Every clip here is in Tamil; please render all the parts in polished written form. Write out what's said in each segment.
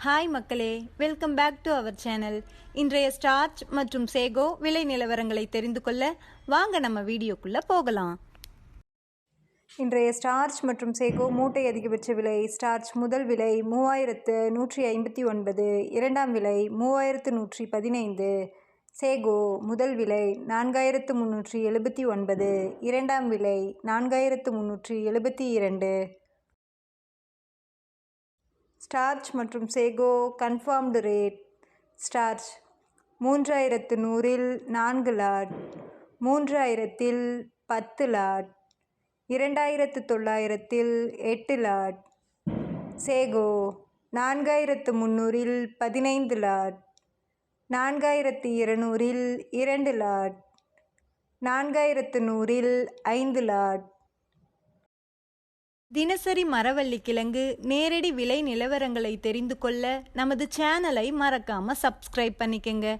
ஹாய் மக்களே, welcome back to our channel. இன்றைய ஸ்டார்ச் மற்றும் சேகோ விலை நிலவரங்களை தெரிந்து கொள்ள வாங்க நம்ம வீடியோக்குள்ளே போகலாம். இன்றைய ஸ்டார்ச் மற்றும் சேகோ மூட்டை அதிகபட்ச விலை. ஸ்டார்ச் முதல் விலை 3159, இரண்டாம் விலை 3115. சேகோ முதல் விலை 4379, இரண்டாம் விலை 4372. ஸ்டார்ச் மற்றும் sago confirmed rate. Starch 3100 4 lot, 3000 10 lot, 2900 8 lot. Sago 4300 15 lot, 4200 2 lot, 4100 5 lot. தினசரி மரவள்ளி கிழங்கு நேரடி விலை நிலவரங்களை தெரிந்து கொள்ள நமது சேனலை மறக்காம சப்ஸ்கிரைப் பண்ணிக்கங்க.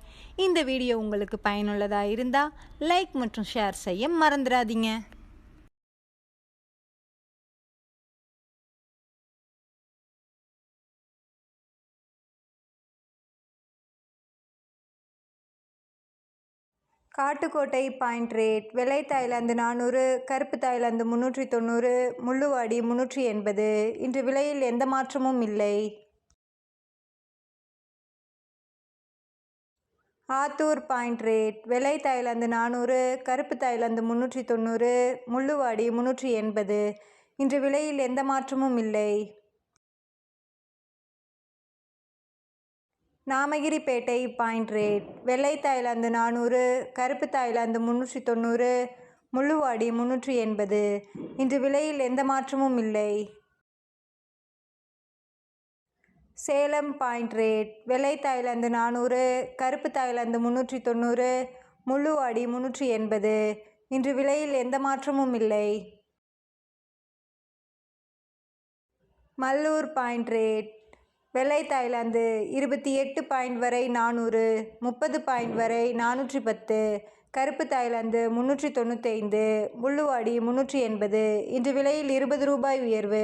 இந்த வீடியோ உங்களுக்கு பயனுள்ளதாக இருந்தால் லைக் மற்றும் ஷேர் செய்ய மறந்துடாதீங்க. Kattukottai point rate. வெள்ளை தாய்லாந்து 400, கருப்பு தாய்லாந்து 390, முள்ளுவாடி 380. இன்று விலையில் எந்த மாற்றமும் இல்லை. Attur point rate. வெள்ளை தாய்லாந்து 400, கருப்பு தாய்லாந்து 390, முள்ளுவாடி 380. இன்று விலையில் எந்த மாற்றமும் இல்லை. Namagiripettai point rate. வெள்ளை தாய்லாந்து 400, கருப்பு தாய்லாந்து 390, முள்ளுவாடி 380. இன்று விலையில் எந்த மாற்றமும் இல்லை. Salem point rate. வெள்ளை தாய்லாந்து 400, கருப்பு தாய்லாந்து 390, முள்ளுவாடி 380. இன்று விலையில் எந்த மாற்றமும் இல்லை. Mallur point rate. வெள்ளை தாய்லாந்து 28 பாயிண்ட் வரை 400, 30 பாயிண்ட் வரை 410, கருப்பு தாய்லாந்து 395, முள்ளுவாடி 380. இன்று விலையில் 20 ரூபாய் உயர்வு.